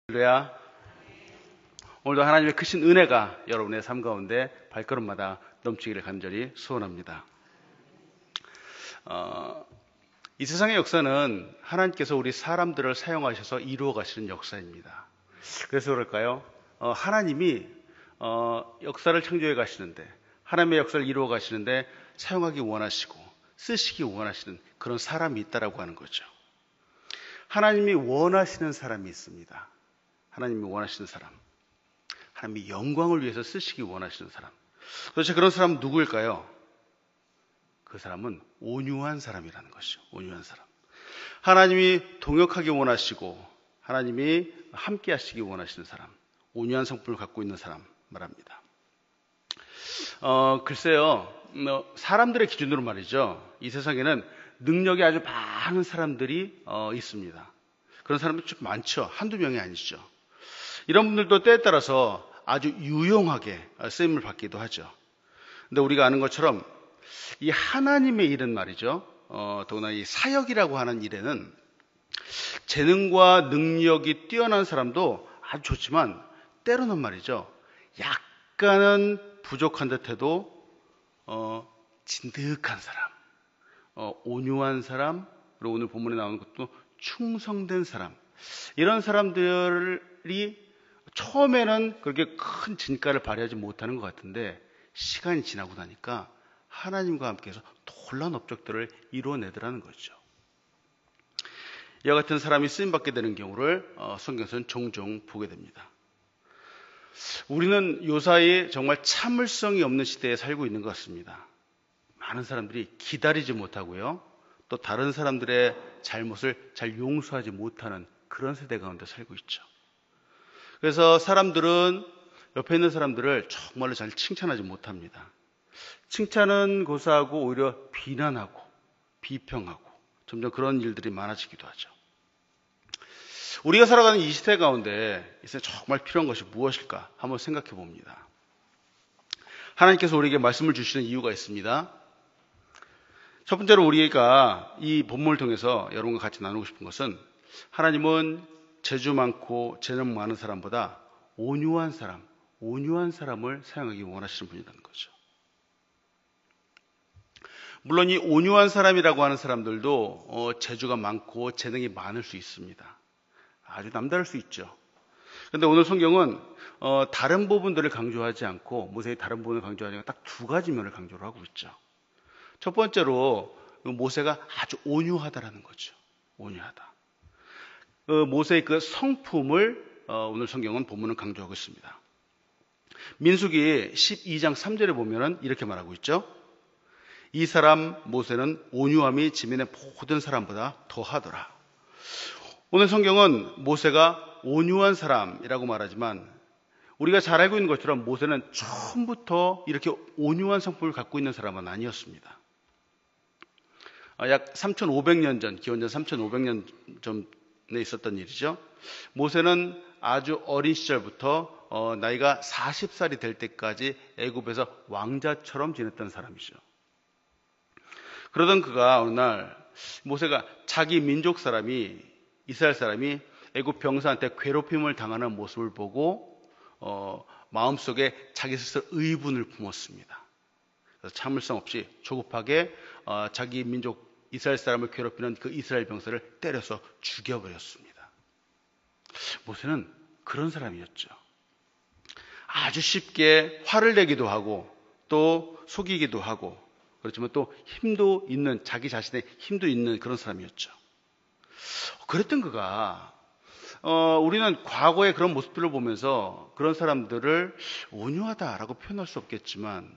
할렐루야. 오늘도 하나님의 크신 은혜가 여러분의 삶 가운데 발걸음마다 넘치기를 간절히 소원합니다. 이 세상의 역사는 하나님께서 우리 사람들을 사용하셔서 이루어 가시는 역사입니다. 그래서 그럴까요? 하나님이 역사를 창조해 가시는데, 하나님의 역사를 이루어 가시는데 사용하기 원하시고 쓰시기 원하시는 그런 사람이 있다라고 하는 거죠. 하나님이 원하시는 사람이 있습니다. 하나님이 원하시는 사람, 하나님이 영광을 위해서 쓰시기 원하시는 사람. 도대체 그런 사람은 누구일까요? 그 사람은 온유한 사람이라는 것이죠. 온유한 사람. 하나님이 동역하기 원하시고 하나님이 함께 하시기 원하시는 사람, 온유한 성품을 갖고 있는 사람 말합니다. 글쎄요, 사람들의 기준으로 말이죠, 이 세상에는 능력이 아주 많은 사람들이 있습니다. 그런 사람들 좀 많죠. 한두 명이 아니죠. 이런 분들도 때에 따라서 아주 유용하게 쓰임을 받기도 하죠. 근데 우리가 아는 것처럼 이 하나님의 일은 말이죠, 더구나 이 사역이라고 하는 일에는 재능과 능력이 뛰어난 사람도 아주 좋지만 때로는 말이죠, 약간은 부족한 듯해도 진득한 사람, 온유한 사람, 그리고 오늘 본문에 나오는 것도 충성된 사람, 이런 사람들이 처음에는 그렇게 큰 진가를 발휘하지 못하는 것 같은데 시간이 지나고 나니까 하나님과 함께해서 놀라운 업적들을 이루어내더라는 거죠. 이와 같은 사람이 쓰임받게 되는 경우를 성경에서는 종종 보게 됩니다. 우리는 요사이 정말 참을성이 없는 시대에 살고 있는 것 같습니다. 많은 사람들이 기다리지 못하고요, 또 다른 사람들의 잘못을 잘 용서하지 못하는 그런 세대 가운데 살고 있죠. 그래서 사람들은 옆에 있는 사람들을 정말로 잘 칭찬하지 못합니다. 칭찬은 고사하고 오히려 비난하고 비평하고 점점 그런 일들이 많아지기도 하죠. 우리가 살아가는 이 시대 가운데 이제 정말 필요한 것이 무엇일까 한번 생각해 봅니다. 하나님께서 우리에게 말씀을 주시는 이유가 있습니다. 첫 번째로 우리가 이 본문을 통해서 여러분과 같이 나누고 싶은 것은, 하나님은 재주 많고 재능 많은 사람보다 온유한 사람을 사용하기 원하시는 분이라는 거죠. 물론 이 온유한 사람이라고 하는 사람들도 재주가 많고 재능이 많을 수 있습니다. 아주 남다를 수 있죠. 그런데 오늘 성경은 다른 부분들을 강조하지 않고, 모세의 다른 부분을 강조하지 않고 딱 두 가지 면을 강조를 하고 있죠. 첫 번째로 모세가 아주 온유하다라는 거죠. 온유하다. 모세의 그 성품을 오늘 성경은 본문은 강조하고 있습니다. 민수기 12장 3절에 보면은 이렇게 말하고 있죠. 이 사람 모세는 온유함이 지면의 모든 사람보다 더하더라. 오늘 성경은 모세가 온유한 사람이라고 말하지만 우리가 잘 알고 있는 것처럼 모세는 처음부터 이렇게 온유한 성품을 갖고 있는 사람은 아니었습니다. 약 3,500년 전, 기원전 3,500년 전에 있었던 일이죠. 모세는 아주 어린 시절부터 나이가 40살이 될 때까지 애굽에서 왕자처럼 지냈던 사람이죠. 그러던 그가 어느 날 모세가 자기 민족 사람이, 이스라엘 사람이 애굽 병사한테 괴롭힘을 당하는 모습을 보고 마음속에 자기 스스로 의분을 품었습니다. 그래서 참을성 없이 조급하게 자기 민족 이스라엘 사람을 괴롭히는 그 이스라엘 병사를 때려서 죽여버렸습니다. 모세는 그런 사람이었죠. 아주 쉽게 화를 내기도 하고 또 속이기도 하고, 그렇지만 또 힘도 있는, 자기 자신의 힘도 있는 그런 사람이었죠. 그랬던 그가 우리는 과거의 그런 모습들을 보면서 그런 사람들을 온유하다라고 표현할 수 없겠지만,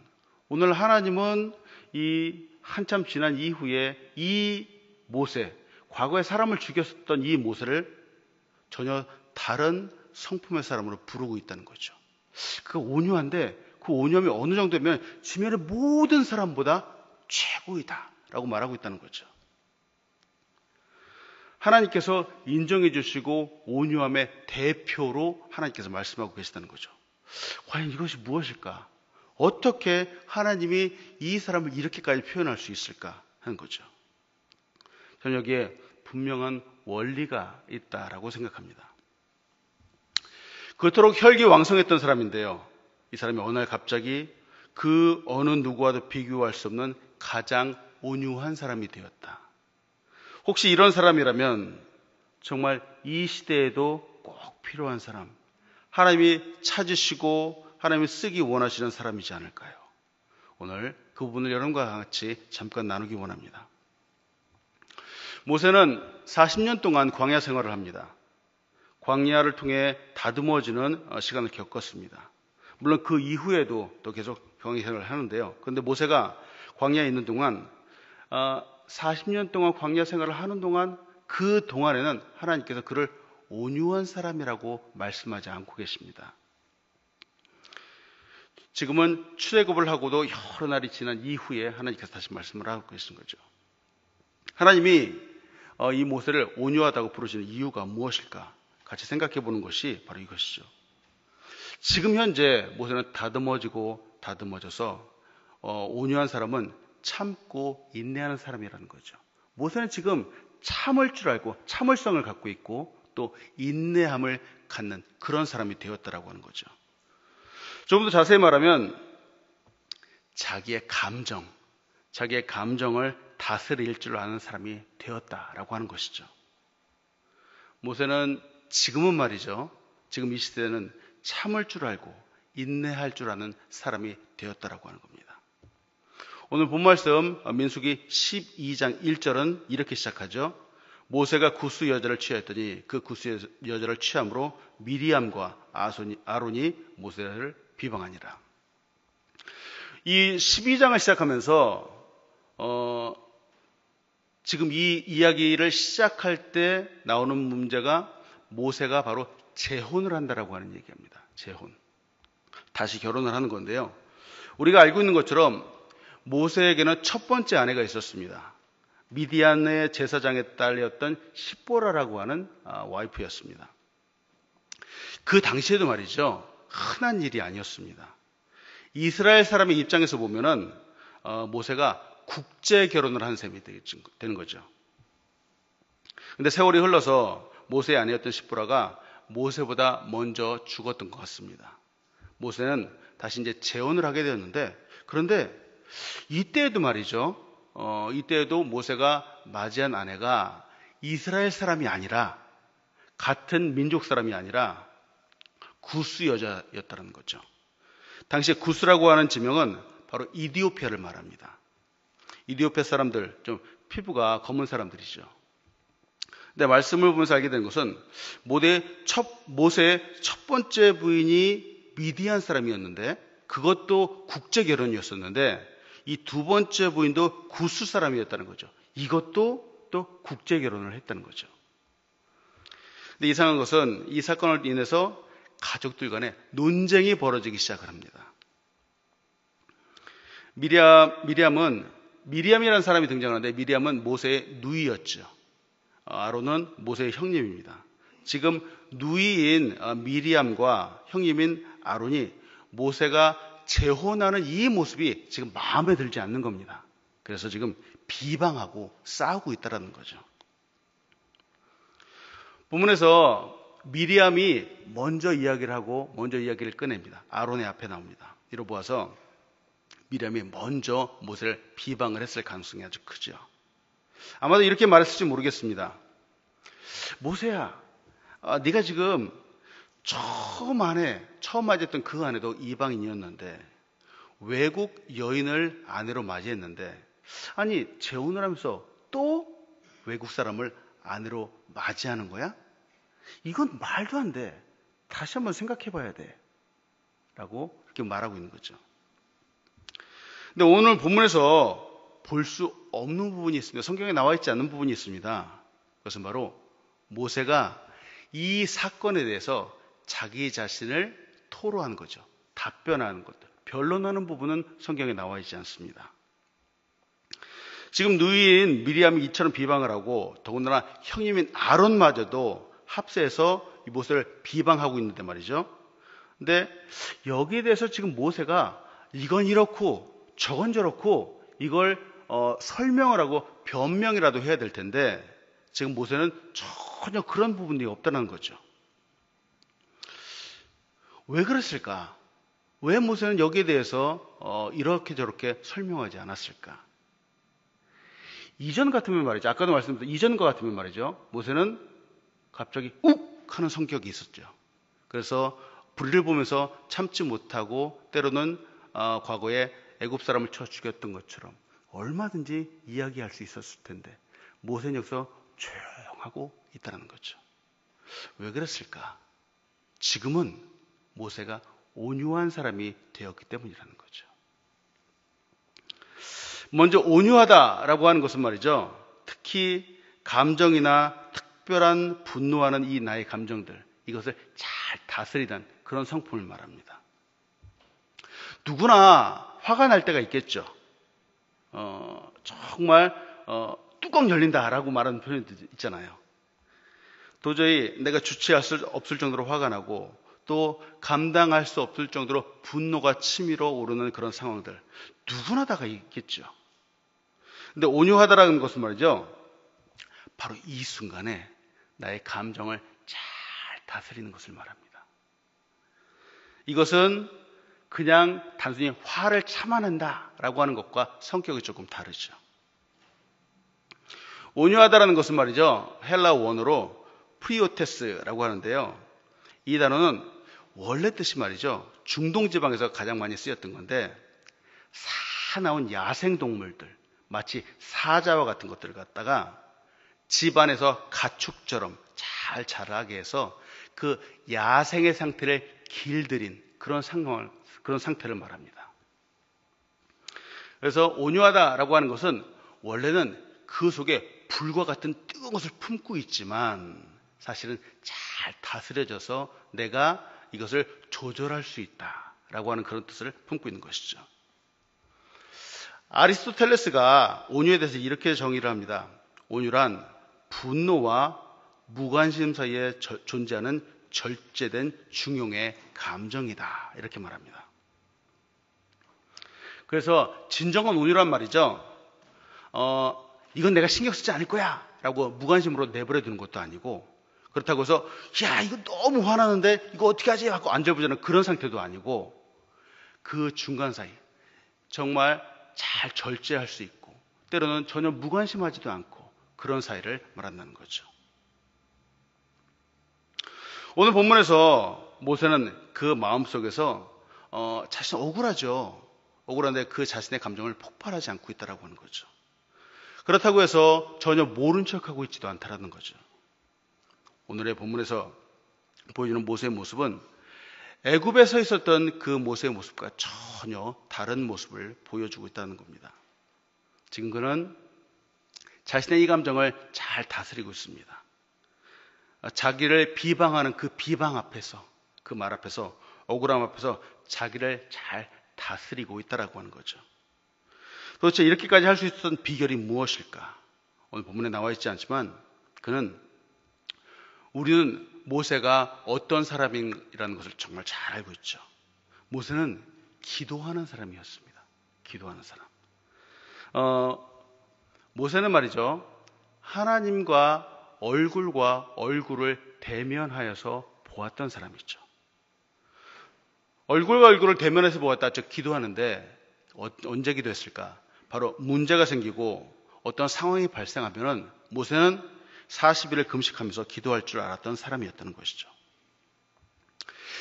오늘 하나님은 이 한참 지난 이후에 이 모세, 과거에 사람을 죽였었던 이 모세를 전혀 다른 성품의 사람으로 부르고 있다는 거죠. 그 온유한데 그 온유함이 어느 정도면 지면의 모든 사람보다 최고이다라고 말하고 있다는 거죠. 하나님께서 인정해 주시고 온유함의 대표로 하나님께서 말씀하고 계시다는 거죠. 과연 이것이 무엇일까? 어떻게 하나님이 이 사람을 이렇게까지 표현할 수 있을까 하는 거죠. 저는 여기에 분명한 원리가 있다라고 생각합니다. 그토록 혈기왕성했던 사람인데요. 이 사람이 어느 날 갑자기 그 어느 누구와도 비교할 수 없는 가장 온유한 사람이 되었다. 혹시 이런 사람이라면 정말 이 시대에도 꼭 필요한 사람, 하나님이 찾으시고 하나님이 쓰기 원하시는 사람이지 않을까요? 오늘 그 부분을 여러분과 같이 잠깐 나누기 원합니다. 모세는 40년 동안 광야 생활을 합니다. 광야를 통해 다듬어지는 시간을 겪었습니다. 물론 그 이후에도 또 계속 광야 생활을 하는데요. 그런데 모세가 광야에 있는 동안 40년 동안 광야 생활을 하는 동안 그 동안에는 하나님께서 그를 온유한 사람이라고 말씀하지 않고 계십니다. 지금은 출애굽을 하고도 여러 날이 지난 이후에 하나님께서 다시 말씀을 하고 계신 거죠. 하나님이 이 모세를 온유하다고 부르시는 이유가 무엇일까? 같이 생각해 보는 것이 바로 이것이죠. 지금 현재 모세는 다듬어져서 온유한 사람은 참고 인내하는 사람이라는 거죠. 모세는 지금 참을 줄 알고 참을성을 갖고 있고 또 인내함을 갖는 그런 사람이 되었다라고 하는 거죠. 조금 더 자세히 말하면 자기의 감정을 다스릴 줄 아는 사람이 되었다라고 하는 것이죠. 모세는 지금은 말이죠. 지금 이 시대에는 참을 줄 알고 인내할 줄 아는 사람이 되었다라고 하는 겁니다. 오늘 본 말씀 민수기 12장 1절은 이렇게 시작하죠. 모세가 구스 여자를 취하였더니 그 구스 여자를 취함으로 미리암과 아론이 모세를 비방하니라. 이 12장을 시작하면서 지금 이 이야기를 시작할 때 나오는 문제가 모세가 바로 재혼을 한다라고 하는 얘기입니다. 재혼. 다시 결혼을 하는 건데요. 우리가 알고 있는 것처럼 모세에게는 첫 번째 아내가 있었습니다. 미디안의 제사장의 딸이었던 십보라라고 하는 와이프였습니다. 그 당시에도 말이죠. 흔한 일이 아니었습니다. 이스라엘 사람의 입장에서 보면은 모세가 국제 결혼을 한 셈이 되는 거죠. 근데 세월이 흘러서 모세의 아내였던 십보라가 모세보다 먼저 죽었던 것 같습니다. 모세는 다시 이제 재혼을 하게 되었는데, 그런데 이때에도 말이죠. 이때에도 모세가 맞이한 아내가 이스라엘 사람이 아니라, 같은 민족 사람이 아니라 구스 여자였다는 거죠. 당시에 구스라고 하는 지명은 바로 이디오피아를 말합니다. 이디오피아 사람들, 좀 피부가 검은 사람들이죠. 근데 말씀을 보면서 알게 된 것은 모세의 첫 번째 부인이 미디안 사람이었는데, 그것도 국제 결혼이었었는데, 이 두 번째 부인도 구스 사람이었다는 거죠. 이것도 또 국제 결혼을 했다는 거죠. 근데 이상한 것은 이 사건을 인해서 가족들 간에 논쟁이 벌어지기 시작을 합니다. 미리암이라는 사람이 등장하는데, 미리암은 모세의 누이였죠. 아론은 모세의 형님입니다. 지금 누이인 미리암과 형님인 아론이 모세가 재혼하는 이 모습이 지금 마음에 들지 않는 겁니다. 그래서 지금 비방하고 싸우고 있다는 거죠. 본문에서 미리암이 먼저 이야기를 하고 먼저 이야기를 꺼냅니다. 아론의 앞에 나옵니다. 이로 보아서 미리암이 먼저 모세를 비방을 했을 가능성이 아주 크죠. 아마도 이렇게 말했을지 모르겠습니다. 모세야, 네가 지금 처음 맞이했던 그 아내도 이방인이었는데 외국 여인을 아내로 맞이했는데, 아니 재혼을 하면서 또 외국 사람을 아내로 맞이하는 거야? 이건 말도 안 돼. 다시 한번 생각해 봐야 돼. 라고 이렇게 말하고 있는 거죠. 근데 오늘 본문에서 볼 수 없는 부분이 있습니다. 성경에 나와 있지 않는 부분이 있습니다. 그것은 바로 모세가 이 사건에 대해서 자기 자신을 토로하는 거죠. 답변하는 것들. 변론하는 부분은 성경에 나와 있지 않습니다. 지금 누이인 미리암이 이처럼 비방을 하고, 더군다나 형님인 아론마저도 합세해서 이 모세를 비방하고 있는데 말이죠. 근데 여기에 대해서 지금 모세가 이건 이렇고 저건 저렇고 이걸 설명을 하고 변명이라도 해야 될 텐데, 지금 모세는 전혀 그런 부분이 없다는 거죠. 왜 그랬을까? 왜 모세는 여기에 대해서 이렇게 저렇게 설명하지 않았을까? 이전 같으면 말이죠. 아까도 말씀드렸던 이전과 같으면 말이죠. 모세는 갑자기 욱 하는 성격이 있었죠. 그래서 불의를 보면서 참지 못하고 때로는 과거에 애굽 사람을 쳐 죽였던 것처럼 얼마든지 이야기할 수 있었을 텐데 모세는 여기서 조용하고 있다는 거죠. 왜 그랬을까? 지금은 모세가 온유한 사람이 되었기 때문이라는 거죠. 먼저 온유하다라고 하는 것은 말이죠. 특히 감정이나 특별한 분노하는 이 나의 감정들, 이것을 잘 다스리는 그런 성품을 말합니다. 누구나 화가 날 때가 있겠죠. 정말 뚜껑 열린다라고 말하는 표현도 있잖아요. 도저히 내가 주체할 수 없을 정도로 화가 나고 또 감당할 수 없을 정도로 분노가 치밀어 오르는 그런 상황들 누구나 다가 있겠죠. 근데 온유하다라는 것은 말이죠. 바로 이 순간에 나의 감정을 잘 다스리는 것을 말합니다. 이것은 그냥 단순히 화를 참아낸다라고 하는 것과 성격이 조금 다르죠. 온유하다라는 것은 말이죠. 헬라 원어로 프리오테스라고 하는데요. 이 단어는 원래 뜻이 말이죠. 중동 지방에서 가장 많이 쓰였던 건데 사나운 야생 동물들, 마치 사자와 같은 것들을 갖다가 집안에서 가축처럼 잘 자라게 해서 그 야생의 상태를 길들인 그런 상태를 말합니다. 그래서 온유하다라고 하는 것은 원래는 그 속에 불과 같은 뜨거운 것을 품고 있지만 사실은 잘 다스려져서 내가 이것을 조절할 수 있다라고 하는 그런 뜻을 품고 있는 것이죠. 아리스토텔레스가 온유에 대해서 이렇게 정의를 합니다. 온유란 분노와 무관심 사이에 존재하는 절제된 중용의 감정이다. 이렇게 말합니다. 그래서 진정한 온유란 말이죠. 이건 내가 신경 쓰지 않을 거야 라고 무관심으로 내버려 두는 것도 아니고 그렇다고 해서 야 이거 너무 화나는데 이거 어떻게 하지 하고 앉아보자는 그런 상태도 아니고 그 중간 사이 정말 잘 절제할 수 있고 때로는 전혀 무관심하지도 않고 그런 사이를 말한다는 거죠. 오늘 본문에서 모세는 그 마음속에서 자신 억울하죠. 억울한데 그 자신의 감정을 폭발하지 않고 있다고 하는 거죠. 그렇다고 해서 전혀 모른 척하고 있지도 않다라는 거죠. 오늘의 본문에서 보여주는 모세의 모습은 애굽에 서 있었던 그 모세의 모습과 전혀 다른 모습을 보여주고 있다는 겁니다. 지금 그는 자신의 이 감정을 잘 다스리고 있습니다. 자기를 비방하는 그 비방 앞에서 그 말 앞에서 억울함 앞에서 자기를 잘 다스리고 있다라고 하는 거죠. 도대체 이렇게까지 할 수 있었던 비결이 무엇일까? 오늘 본문에 나와 있지 않지만 우리는 모세가 어떤 사람이라는 것을 정말 잘 알고 있죠. 모세는 기도하는 사람이었습니다. 기도하는 사람. 모세는 말이죠. 하나님과 얼굴을 대면하여서 보았던 사람이죠. 얼굴과 얼굴을 대면해서 보았다. 즉 기도하는데 언제 기도했을까? 바로 문제가 생기고 어떤 상황이 발생하면은 모세는 40일을 금식하면서 기도할 줄 알았던 사람이었다는 것이죠.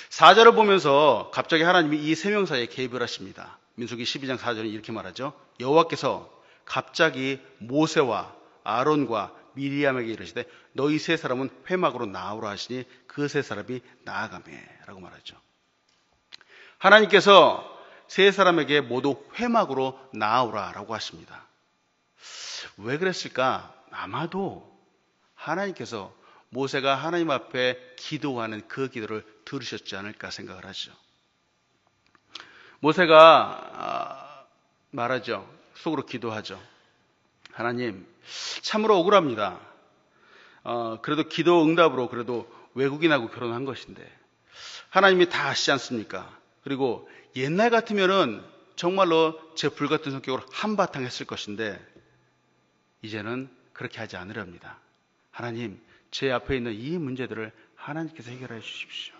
4절을 보면서 갑자기 하나님이 이 세 명 사이에 개입을 하십니다. 민수기 12장 4절은 이렇게 말하죠. 여호와께서 갑자기 모세와 아론과 미리암에게 이르시되 너희 세 사람은 회막으로 나오라 하시니 그 세 사람이 나아가매 라고 말하죠. 하나님께서 세 사람에게 모두 회막으로 나오라 라고 하십니다. 왜 그랬을까? 아마도 하나님께서 모세가 하나님 앞에 기도하는 그 기도를 들으셨지 않을까 생각을 하죠. 모세가 말하죠. 속으로 기도하죠. 하나님, 참으로 억울합니다. 그래도 기도 응답으로 그래도 외국인하고 결혼한 것인데 하나님이 다 아시지 않습니까? 그리고 옛날 같으면은 정말로 제 불같은 성격으로 한바탕 했을 것인데 이제는 그렇게 하지 않으렵니다. 하나님, 제 앞에 있는 이 문제들을 하나님께서 해결해 주십시오.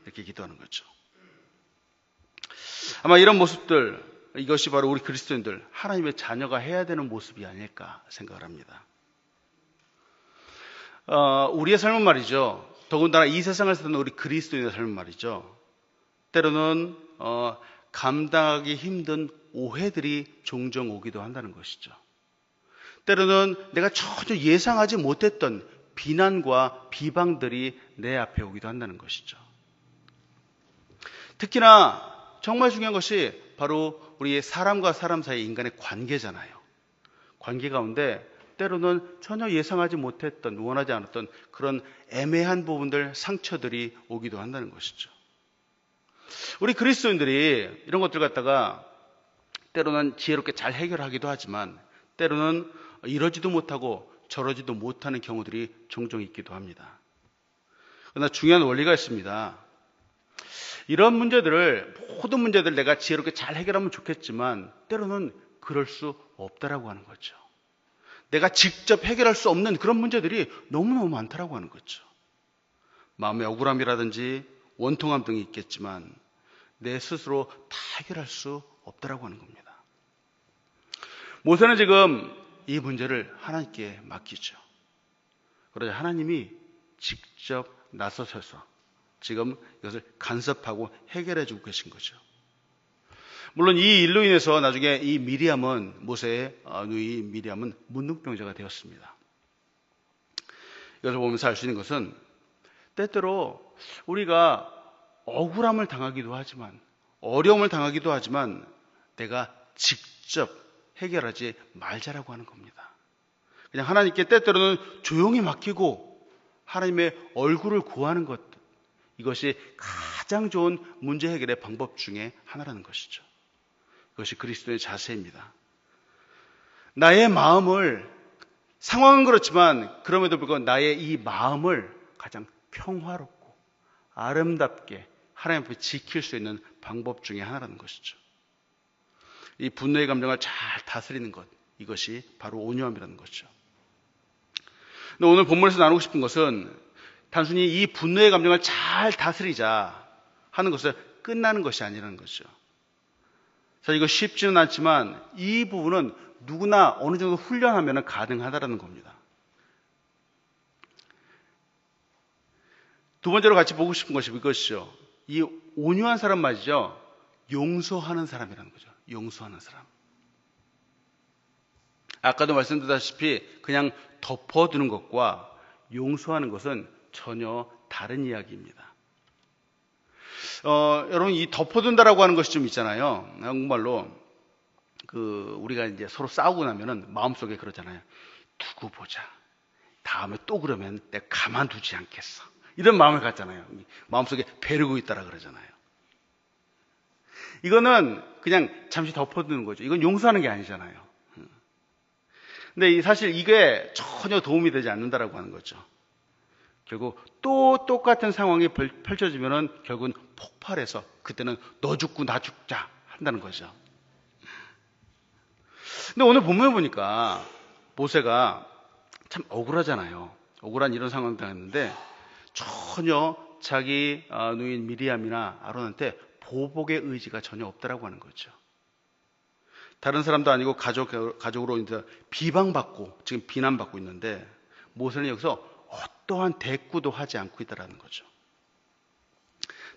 이렇게 기도하는 거죠. 아마 이런 모습들, 이것이 바로 우리 그리스도인들, 하나님의 자녀가 해야 되는 모습이 아닐까 생각을 합니다. 우리의 삶은 말이죠. 더군다나 이 세상을 사는 우리 그리스도인의 삶은 말이죠. 때로는 감당하기 힘든 오해들이 종종 오기도 한다는 것이죠. 때로는 내가 전혀 예상하지 못했던 비난과 비방들이 내 앞에 오기도 한다는 것이죠. 특히나 정말 중요한 것이 바로 우리 사람과 사람 사이 인간의 관계잖아요. 관계 가운데 때로는 전혀 예상하지 못했던, 원하지 않았던 그런 애매한 부분들, 상처들이 오기도 한다는 것이죠. 우리 그리스도인들이 이런 것들 갖다가 때로는 지혜롭게 잘 해결하기도 하지만 때로는 이러지도 못하고 저러지도 못하는 경우들이 종종 있기도 합니다. 그러나 중요한 원리가 있습니다. 이런 문제들을, 모든 문제들을 내가 지혜롭게 잘 해결하면 좋겠지만 때로는 그럴 수 없다라고 하는 거죠. 내가 직접 해결할 수 없는 그런 문제들이 너무너무 많다라고 하는 거죠. 마음의 억울함이라든지 원통함 등이 있겠지만 내 스스로 다 해결할 수 없다라고 하는 겁니다. 모세는 지금 이 문제를 하나님께 맡기죠. 그러자 하나님이 직접 나서셔서 지금 이것을 간섭하고 해결해 주고 계신 거죠. 물론 이 일로 인해서 나중에 이 미리암은, 모세의 누이 미리암은 문둥병자가 되었습니다. 이것을 보면서 알 수 있는 것은 때때로 우리가 억울함을 당하기도 하지만, 어려움을 당하기도 하지만 내가 직접 해결하지 말자라고 하는 겁니다. 그냥 하나님께 때때로는 조용히 맡기고 하나님의 얼굴을 구하는 것, 이것이 가장 좋은 문제 해결의 방법 중에 하나라는 것이죠. 그것이 그리스도의 자세입니다. 나의 마음을, 상황은 그렇지만 그럼에도 불구하고 나의 이 마음을 가장 평화롭고 아름답게 하나님 앞에 지킬 수 있는 방법 중에 하나라는 것이죠. 이 분노의 감정을 잘 다스리는 것, 이것이 바로 온유함이라는 거죠. 근데 오늘 본문에서 나누고 싶은 것은 단순히 이 분노의 감정을 잘 다스리자 하는 것을 끝나는 것이 아니라는 거죠. 사실 이거 쉽지는 않지만 이 부분은 누구나 어느 정도 훈련하면 가능하다라는 겁니다. 두 번째로 같이 보고 싶은 것이 이것이죠. 이 온유한 사람 말이죠. 용서하는 사람이라는 거죠. 용서하는 사람. 아까도 말씀드렸다시피 그냥 덮어두는 것과 용서하는 것은 전혀 다른 이야기입니다. 여러분, 이 덮어둔다라고 하는 것이 좀 있잖아요. 한국말로 우리가 이제 서로 싸우고 나면은 마음속에 그러잖아요. 두고 보자. 다음에 또 그러면 내가 가만두지 않겠어. 이런 마음을 갖잖아요. 마음속에 벼르고 있다라 그러잖아요. 이거는 그냥 잠시 덮어두는 거죠. 이건 용서하는 게 아니잖아요. 근데 사실 이게 전혀 도움이 되지 않는다라고 하는 거죠. 결국 또 똑같은 상황이 펼쳐지면은 결국은 폭발해서 그때는 너 죽고 나 죽자 한다는 거죠. 근데 오늘 본문에 보니까 모세가 참 억울하잖아요. 억울한 이런 상황을 당했는데 전혀 자기 누인 미리암이나 아론한테 보복의 의지가 전혀 없다라고 하는 거죠. 다른 사람도 아니고 가족으로 인해서 비방받고 지금 비난받고 있는데 모세는 여기서 어떠한 대꾸도 하지 않고 있다는 거죠.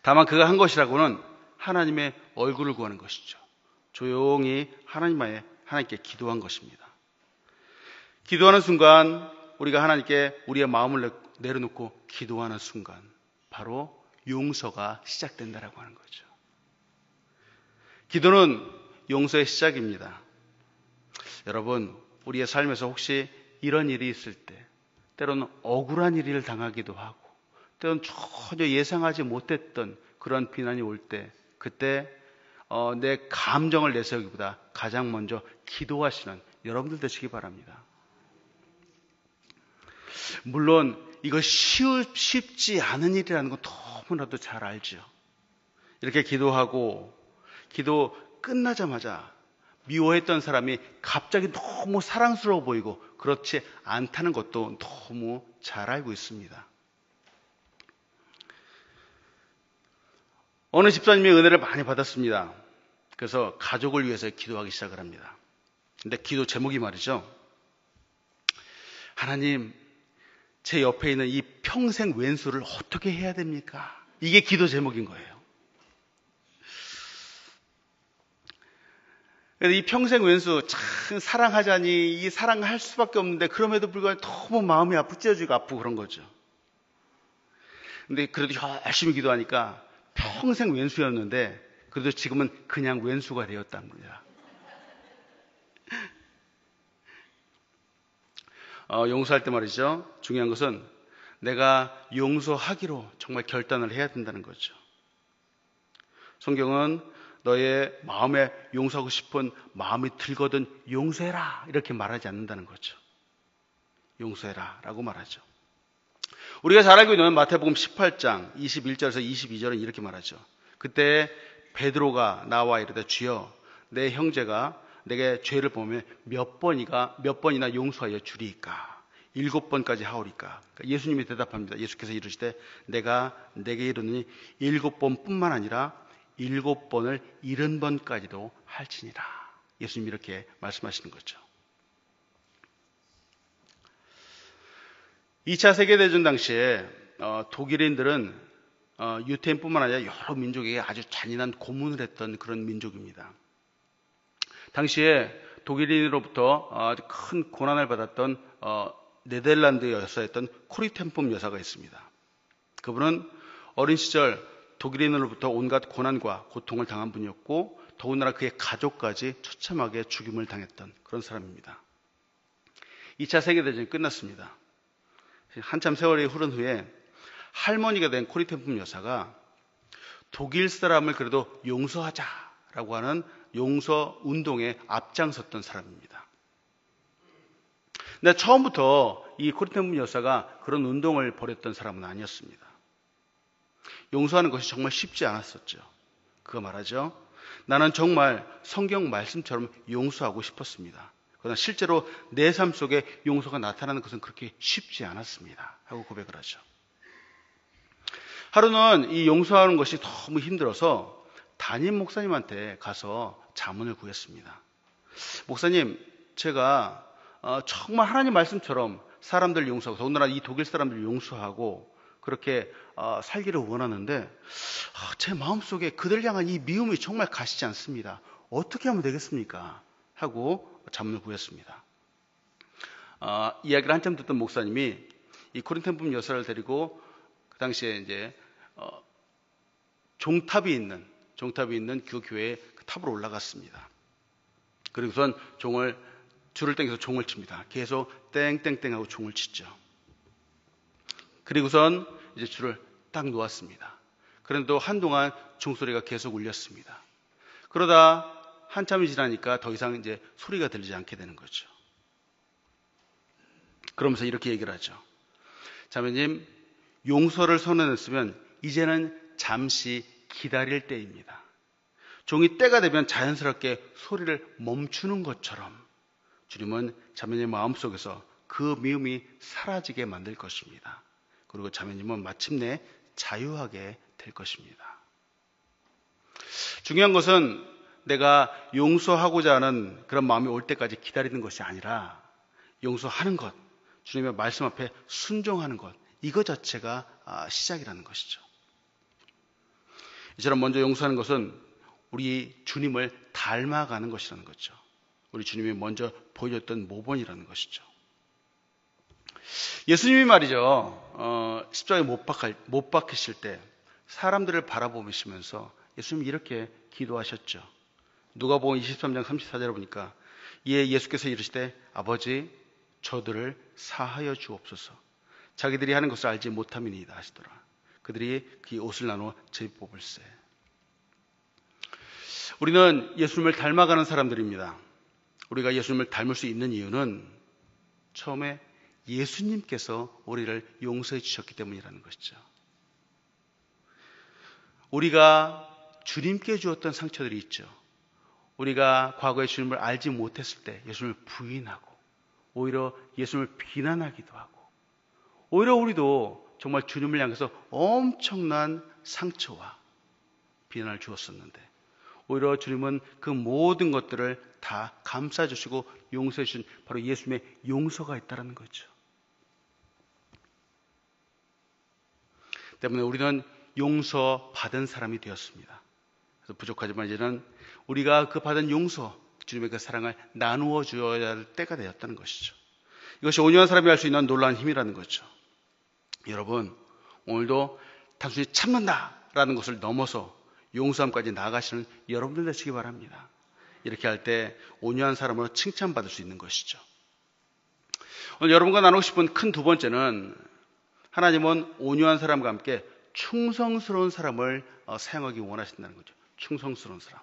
다만 그가 한 것이라고는 하나님의 얼굴을 구하는 것이죠. 조용히 하나님께 기도한 것입니다. 기도하는 순간 우리가 하나님께 우리의 마음을 내려놓고 기도하는 순간 바로 용서가 시작된다라고 하는 거죠. 기도는 용서의 시작입니다. 여러분, 우리의 삶에서 혹시 이런 일이 있을 때 때로는 억울한 일을 당하기도 하고 때로는 전혀 예상하지 못했던 그런 비난이 올 때 그때 내 감정을 내세우기보다 가장 먼저 기도하시는 여러분들 되시기 바랍니다. 물론 이거 쉽지 않은 일이라는 건 너무나도 잘 알죠. 이렇게 기도 끝나자마자 미워했던 사람이 갑자기 너무 사랑스러워 보이고 그렇지 않다는 것도 너무 잘 알고 있습니다. 어느 집사님이 은혜를 많이 받았습니다. 그래서 가족을 위해서 기도하기 시작을 합니다. 근데 기도 제목이 말이죠. 하나님, 제 옆에 있는 이 평생 왼수를 어떻게 해야 됩니까? 이게 기도 제목인 거예요. 그래서 이 평생 왼수 참 사랑하자니 이 사랑할 수밖에 없는데 그럼에도 불구하고 너무 마음이 아프고 찢어지고 아프고 그런 거죠. 근데 그래도 열심히 기도하니까 평생 왼수였는데 그래도 지금은 그냥 왼수가 되었답니다. 용서할 때 말이죠. 중요한 것은 내가 용서하기로 정말 결단을 해야 된다는 거죠. 성경은 너의 마음에 용서하고 싶은 마음이 들거든 용서해라 이렇게 말하지 않는다는 거죠. 용서해라 라고 말하죠. 우리가 잘 알고 있는 마태복음 18장 21절에서 22절은 이렇게 말하죠. 그때 베드로가 나와 이르되 주여 내 형제가 내게 죄를 보면 몇 번이나 용서하여 주리이까? 7번까지 하오리까? 그러니까 예수님이 대답합니다. 예수께서 이르시되 내가 내게 이르노니 7번뿐만 아니라 7번을 70번까지도 할지니라. 예수님이 이렇게 말씀하시는 거죠. 2차 세계대전 당시에 독일인들은 유태인뿐만 아니라 여러 민족에게 아주 잔인한 고문을 했던 그런 민족입니다. 당시에 독일인으로부터 아주 큰 고난을 받았던 네덜란드 여사였던 코리템품 여사가 있습니다. 그분은 어린 시절 독일인으로부터 온갖 고난과 고통을 당한 분이었고 더군다나 그의 가족까지 처참하게 죽임을 당했던 그런 사람입니다. 2차 세계대전이 끝났습니다. 한참 세월이 흐른 후에 할머니가 된 코리템품 여사가 독일 사람을 그래도 용서하자라고 하는 용서 운동에 앞장섰던 사람입니다. 근데 처음부터 이 코리템품 여사가 그런 운동을 벌였던 사람은 아니었습니다. 용서하는 것이 정말 쉽지 않았었죠. 그가 말하죠. 나는 정말 성경 말씀처럼 용서하고 싶었습니다. 그러나 실제로 내 삶 속에 용서가 나타나는 것은 그렇게 쉽지 않았습니다. 하고 고백을 하죠. 하루는 이 용서하는 것이 너무 힘들어서 담임 목사님한테 가서 자문을 구했습니다. 목사님, 제가 정말 하나님 말씀처럼 사람들 용서하고 더군다나 이 독일 사람들 용서하고 그렇게 살기를 원하는데 제 마음속에 그들 향한 이 미움이 정말 가시지 않습니다. 어떻게 하면 되겠습니까? 하고 자문을 구했습니다. 이야기를 한참 듣던 목사님이 이 코린템품 여사를 데리고 그 당시에 이제 종탑이 있는 그 교회의 그 탑으로 올라갔습니다. 그리고선 줄을 땡겨서 종을 칩니다. 계속 땡땡땡 하고 종을 치죠. 그리고선 이제 줄을 딱 놓았습니다. 그런데 한동안 종소리가 계속 울렸습니다. 그러다 한참이 지나니까 더 이상 이제 소리가 들리지 않게 되는 거죠. 그러면서 이렇게 얘기를 하죠. 자매님, 용서를 선언했으면 이제는 잠시 기다릴 때입니다. 종이 때가 되면 자연스럽게 소리를 멈추는 것처럼 주님은 자매님 마음속에서 그 미움이 사라지게 만들 것입니다. 그리고 자매님은 마침내 자유하게 될 것입니다. 중요한 것은 내가 용서하고자 하는 그런 마음이 올 때까지 기다리는 것이 아니라 용서하는 것, 주님의 말씀 앞에 순종하는 것, 이거 자체가 시작이라는 것이죠. 이처럼 먼저 용서하는 것은 우리 주님을 닮아가는 것이라는 거죠. 우리 주님이 먼저 보여줬던 모본이라는 것이죠. 예수님이 말이죠. 십자가에 못 박히실 때 사람들을 바라보시면서 예수님이 이렇게 기도하셨죠. 누가복음 23장 34절에 보니까 이에 예수께서 이르시되 아버지 저들을 사하여 주옵소서. 자기들이 하는 것을 알지 못함이니이다 하시더라. 그들이 그 옷을 나누어 제비뽑을세. 우리는 예수님을 닮아가는 사람들입니다. 우리가 예수님을 닮을 수 있는 이유는 처음에 예수님께서 우리를 용서해 주셨기 때문이라는 것이죠. 우리가 주님께 주었던 상처들이 있죠. 우리가 과거에 주님을 알지 못했을 때 예수님을 부인하고 오히려 예수님을 비난하기도 하고 오히려 우리도 정말 주님을 향해서 엄청난 상처와 비난을 주었었는데 오히려 주님은 그 모든 것들을 다 감싸주시고 용서해 주신 바로 예수님의 용서가 있다는 거죠. 때문에 우리는 용서받은 사람이 되었습니다. 그래서 부족하지만 이제는 우리가 그 받은 용서, 주님의 그 사랑을 나누어 주어야 할 때가 되었다는 것이죠. 이것이 온유한 사람이 할 수 있는 놀라운 힘이라는 거죠. 여러분, 오늘도 단순히 참는다라는 것을 넘어서 용서함까지 나아가시는 여러분들 되시기 바랍니다. 이렇게 할 때 온유한 사람으로 칭찬받을 수 있는 것이죠. 오늘 여러분과 나누고 싶은 큰 두 번째는 하나님은 온유한 사람과 함께 충성스러운 사람을 사용하기 원하신다는 거죠. 충성스러운 사람.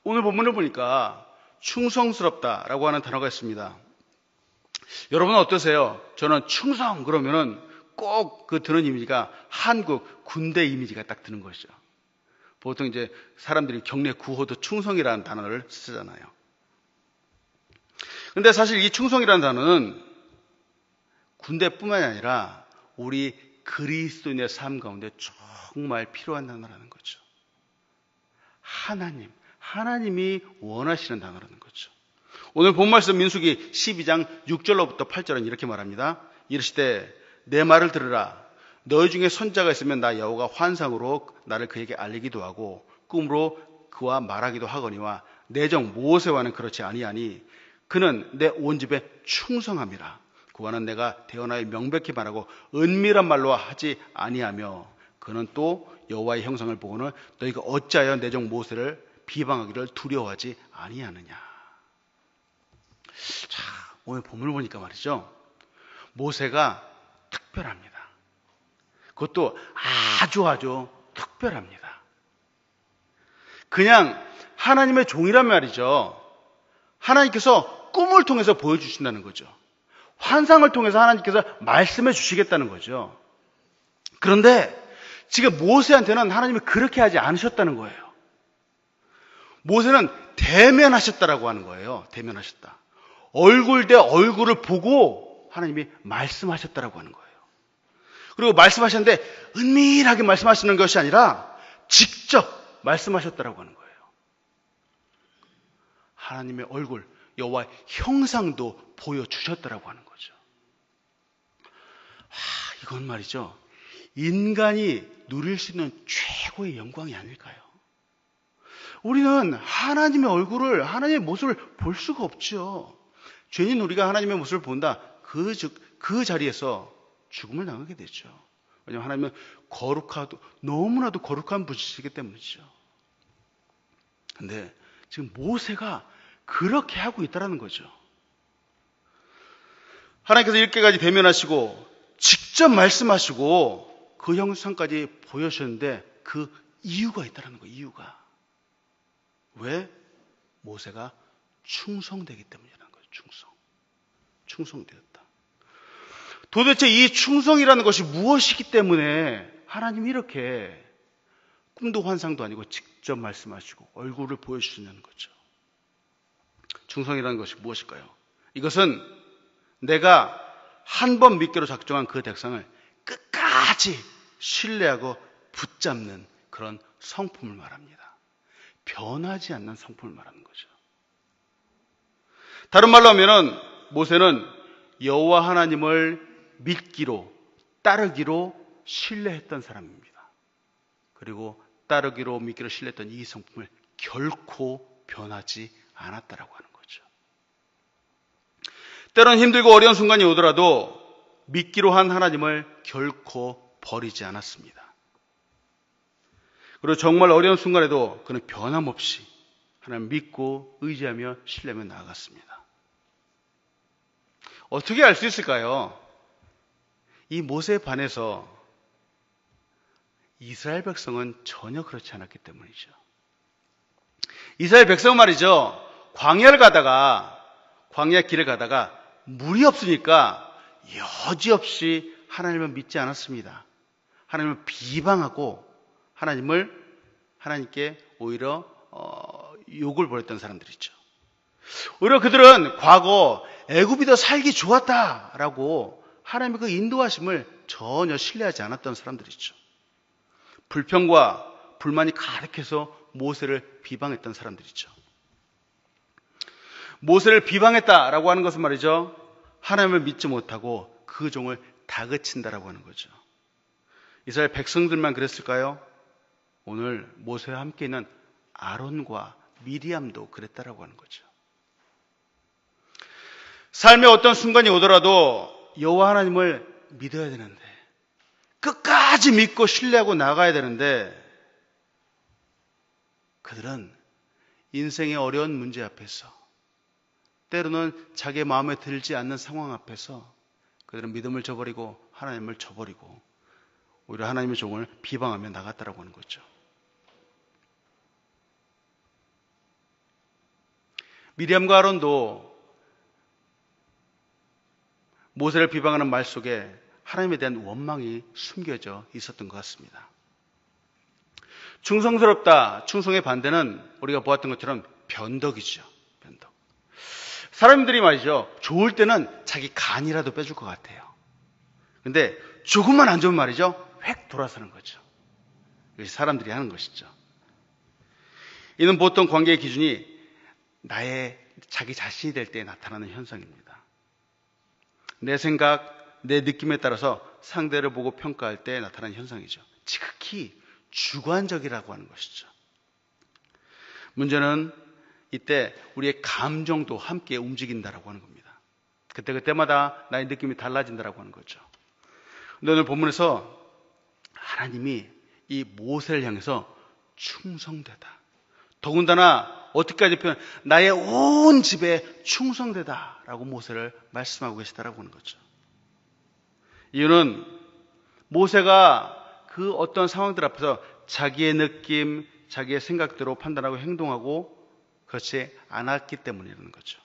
오늘 본문을 보니까 충성스럽다라고 하는 단어가 있습니다. 여러분은 어떠세요? 저는 충성 그러면은 꼭 그 드는 이미지가 한국 군대 이미지가 딱 드는 것이죠. 보통 이제 사람들이 경례 구호도 충성이라는 단어를 쓰잖아요. 근데 사실 이 충성이라는 단어는 군대뿐만이 아니라 우리 그리스도인의 삶 가운데 정말 필요한 단어라는 거죠. 하나님이 원하시는 단어라는 거죠. 오늘 본 말씀 민수기 12장 6절로부터 8절은 이렇게 말합니다. 이르시되 내 말을 들으라. 너희 중에 선자가 있으면 나 여호와가 환상으로 나를 그에게 알리기도 하고 꿈으로 그와 말하기도 하거니와 내 종 모세와는 그렇지 아니하니 그는 내 온 집에 충성함이라. 그와는 내가 대언하여 명백히 말하고 은밀한 말로 하지 아니하며 그는 또 여호와의 형상을 보고는 너희가 어찌하여 내 종 모세를 비방하기를 두려워하지 아니하느냐. 자, 오늘 본문을 보니까 말이죠. 모세가 특별합니다. 그것도 아주 특별합니다. 그냥 하나님의 종이란 말이죠. 하나님께서 꿈을 통해서 보여주신다는 거죠. 환상을 통해서 하나님께서 말씀해 주시겠다는 거죠. 그런데 지금 모세한테는 하나님이 그렇게 하지 않으셨다는 거예요. 모세는 대면하셨다라고 하는 거예요. 대면하셨다. 얼굴 대 얼굴을 보고 하나님이 말씀하셨다라고 하는 거예요. 그리고 말씀하셨는데 은밀하게 말씀하시는 것이 아니라 직접 말씀하셨다라고 하는 거예요. 하나님의 얼굴, 여호와의 형상도 보여주셨다라고 하는 거죠. 이건 말이죠. 인간이 누릴 수 있는 최고의 영광이 아닐까요? 우리는 하나님의 얼굴을, 하나님의 모습을 볼 수가 없죠. 죄인 우리가 하나님의 모습을 본다. 그 자리에서 죽음을 당하게 되죠. 왜냐하면 하나님은 너무나도 거룩한 분이시기 때문이죠. 근데 지금 모세가 그렇게 하고 있다는 거죠. 하나님께서 이렇게까지 대면하시고 직접 말씀하시고 그 형상까지 보여주셨는데 그 이유가 있다는 거예요. 이유가. 왜? 모세가 충성되기 때문이라는 거예요. 충성되었다. 도대체 이 충성이라는 것이 무엇이기 때문에 하나님이 이렇게 꿈도 환상도 아니고 직접 말씀하시고 얼굴을 보여주시는 거죠. 충성이라는 것이 무엇일까요? 이것은 내가 한 번 믿기로 작정한 그 백성을 끝까지 신뢰하고 붙잡는 그런 성품을 말합니다. 변하지 않는 성품을 말하는 거죠. 다른 말로 하면은 모세는 여호와 하나님을 믿기로 따르기로 신뢰했던 사람입니다. 그리고 따르기로 믿기로 신뢰했던 이 성품을 결코 변하지 않았다라고 하는 거죠. 때로는 힘들고 어려운 순간이 오더라도 믿기로 한 하나님을 결코 버리지 않았습니다. 그리고 정말 어려운 순간에도 그는 변함없이 하나님을 믿고 의지하며 신뢰하며 나아갔습니다. 어떻게 알 수 있을까요? 이 모세에 반해서 이스라엘 백성은 전혀 그렇지 않았기 때문이죠. 이스라엘 백성은 말이죠. 광야 길을 가다가 물이 없으니까 여지없이 하나님을 믿지 않았습니다. 하나님을 비방하고 하나님께 오히려 욕을 벌였던 사람들이죠. 오히려 그들은 과거 애굽이 더 살기 좋았다라고 하나님의 그 인도하심을 전혀 신뢰하지 않았던 사람들이죠. 불평과 불만이 가득해서 모세를 비방했던 사람들이죠. 모세를 비방했다라고 하는 것은 말이죠, 하나님을 믿지 못하고 그 종을 다그친다라고 하는 거죠. 이스라엘 백성들만 그랬을까요? 오늘 모세와 함께 있는 아론과 미리암도 그랬다라고 하는 거죠. 삶의 어떤 순간이 오더라도 여호와 하나님을 믿어야 되는데, 끝까지 믿고 신뢰하고 나가야 되는데, 그들은 인생의 어려운 문제 앞에서, 때로는 자기의 마음에 들지 않는 상황 앞에서 그들은 믿음을 저버리고 하나님을 저버리고 오히려 하나님의 종을 비방하며 나갔다라고 하는 거죠. 미리암과 아론도 모세를 비방하는 말 속에 하나님에 대한 원망이 숨겨져 있었던 것 같습니다. 충성스럽다, 충성의 반대는 우리가 보았던 것처럼 변덕이죠. 변덕. 사람들이 말이죠, 좋을 때는 자기 간이라도 빼줄 것 같아요. 근데 조금만 안 좋은 말이죠, 획 돌아서는 거죠. 이것이 사람들이 하는 것이죠. 이는 보통 관계의 기준이 나의 자기 자신이 될 때 나타나는 현상입니다. 내 생각, 내 느낌에 따라서 상대를 보고 평가할 때 나타나는 현상이죠. 지극히 주관적이라고 하는 것이죠. 문제는 이때 우리의 감정도 함께 움직인다라고 하는 겁니다. 그때마다 나의 느낌이 달라진다라고 하는 거죠. 근데 오늘 본문에서 하나님이 이 모세를 향해서 충성되다, 더군다나 어떻게까지 표현, 나의 온 집에 충성되다라고 모세를 말씀하고 계시다라고 하는 거죠. 이유는 모세가 그 어떤 상황들 앞에서 자기의 느낌, 자기의 생각대로 판단하고 행동하고 그렇지 않았기 때문이라는 거죠.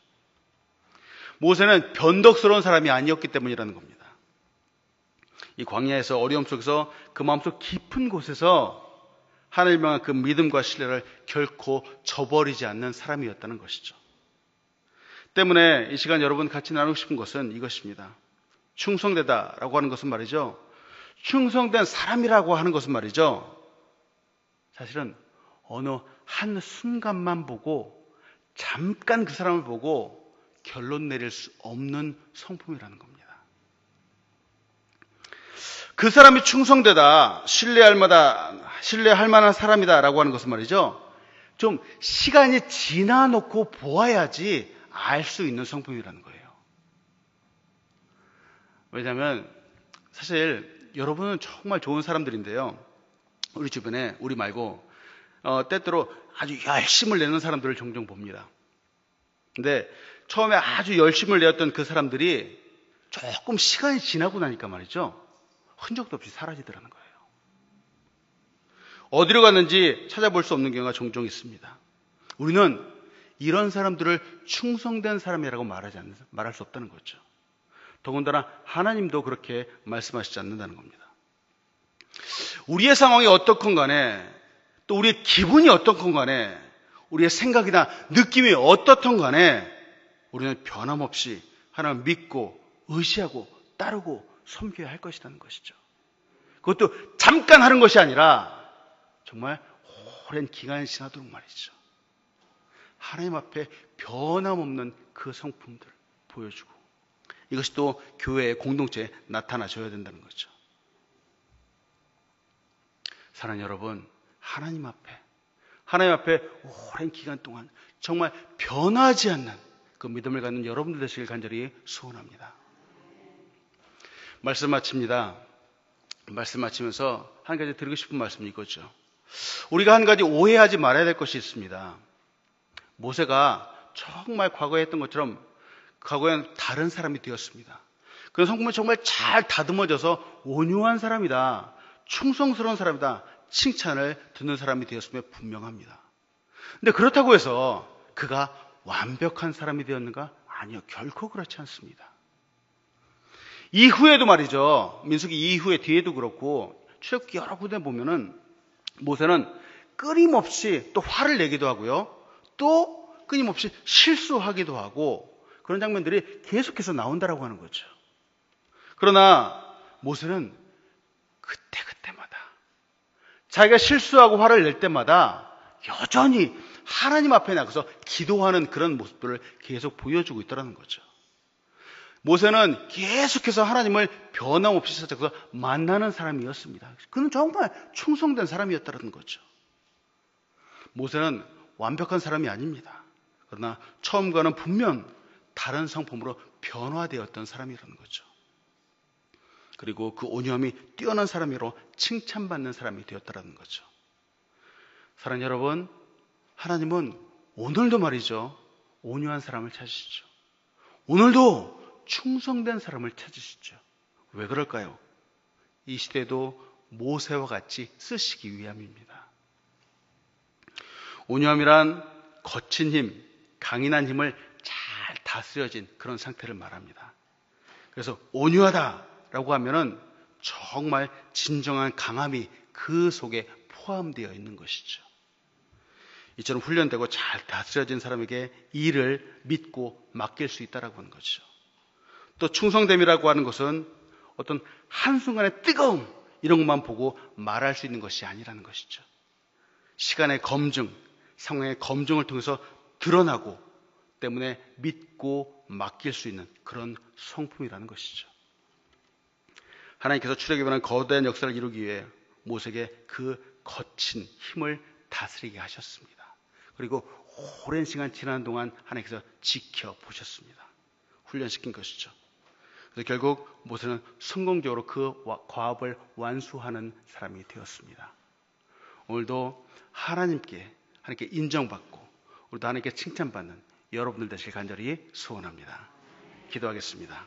모세는 변덕스러운 사람이 아니었기 때문이라는 겁니다. 이 광야에서 어려움 속에서 그 마음속 깊은 곳에서 하나님을 향한 그 믿음과 신뢰를 결코 저버리지 않는 사람이었다는 것이죠. 때문에 이 시간 여러분 같이 나누고 싶은 것은 이것입니다. 충성되다라고 하는 것은 말이죠, 충성된 사람이라고 하는 것은 말이죠, 사실은 어느 한 순간만 보고 잠깐 그 사람을 보고 결론 내릴 수 없는 성품이라는 겁니다. 그 사람이 충성되다, 신뢰할 만한 사람이다라고 하는 것은 말이죠, 좀 시간이 지나놓고 보아야지 알 수 있는 성품이라는 거예요. 왜냐하면 사실 여러분은 정말 좋은 사람들인데요, 우리 주변에 우리 말고 때때로 아주 열심을 내는 사람들을 종종 봅니다. 근데 처음에 아주 열심을 내었던 그 사람들이 조금 시간이 지나고 나니까 말이죠, 흔적도 없이 사라지더라는 거예요. 어디로 갔는지 찾아볼 수 없는 경우가 종종 있습니다. 우리는 이런 사람들을 충성된 사람이라고 말할 수 없다는 거죠. 더군다나 하나님도 그렇게 말씀하시지 않는다는 겁니다. 우리의 상황이 어떻건 간에, 또 우리의 기분이 어떻건 간에, 우리의 생각이나 느낌이 어떻든 간에 우리는 변함없이 하나님을 믿고 의지하고 따르고 섬겨야 할 것이라는 것이죠. 그것도 잠깐 하는 것이 아니라 정말 오랜 기간이 지나도록 말이죠. 하나님 앞에 변함없는 그 성품들 보여주고, 이것이 또 교회의 공동체에 나타나줘야 된다는 거죠. 사랑하는 여러분, 하나님 앞에 오랜 기간 동안 정말 변하지 않는 그 믿음을 갖는 여러분들 되시길 간절히 소원합니다. 말씀 마칩니다. 말씀 마치면서 한 가지 드리고 싶은 말씀이 이거죠. 우리가 한 가지 오해하지 말아야 될 것이 있습니다. 모세가 정말 과거에 했던 것처럼 과거엔 다른 사람이 되었습니다. 그런 성품은 정말 잘 다듬어져서 온유한 사람이다, 충성스러운 사람이다, 칭찬을 듣는 사람이 되었음에 분명합니다. 근데 그렇다고 해서 그가 완벽한 사람이 되었는가? 아니요, 결코 그렇지 않습니다. 이후에도 말이죠, 민수기 이후에 뒤에도 그렇고 출애굽기 여러 군데 보면은 모세는 끊임없이 또 화를 내기도 하고요, 또 끊임없이 실수하기도 하고, 그런 장면들이 계속해서 나온다라고 하는 거죠. 그러나 모세는 그때마다 자기가 실수하고 화를 낼 때마다 여전히 하나님 앞에 나가서 기도하는 그런 모습들을 계속 보여주고 있더라는 거죠. 모세는 계속해서 하나님을 변함없이 찾아서 만나는 사람이었습니다. 그는 정말 충성된 사람이었다는 거죠. 모세는 완벽한 사람이 아닙니다. 그러나 처음과는 분명 다른 성품으로 변화되었던 사람이라는 거죠. 그리고 그 온유함이 뛰어난 사람으로 칭찬받는 사람이 되었다는 거죠. 사랑하는 여러분, 하나님은 오늘도 말이죠, 온유한 사람을 찾으시죠. 오늘도 충성된 사람을 찾으시죠. 왜 그럴까요? 이 시대도 모세와 같이 쓰시기 위함입니다. 온유함이란 거친 힘, 강인한 힘을 잘 다스려진 그런 상태를 말합니다. 그래서 온유하다라고 하면은 정말 진정한 강함이 그 속에 포함되어 있는 것이죠. 이처럼 훈련되고 잘 다스려진 사람에게 일을 믿고 맡길 수 있다라고 하는 거죠. 또 충성됨이라고 하는 것은 어떤 한순간의 뜨거움 이런 것만 보고 말할 수 있는 것이 아니라는 것이죠. 시간의 검증, 상황의 검증을 통해서 드러나고 때문에 믿고 맡길 수 있는 그런 성품이라는 것이죠. 하나님께서 출애굽이라는 거대한 역사를 이루기 위해 모세에게 그 거친 힘을 다스리게 하셨습니다. 그리고 오랜 시간 지나는 동안 하나님께서 지켜보셨습니다. 훈련시킨 것이죠. 그래서 결국 모세는 성공적으로 그 과업을 완수하는 사람이 되었습니다. 오늘도 하나님께 인정받고 우리도 하나님께 칭찬받는 여러분들 되시길 간절히 소원합니다. 기도하겠습니다.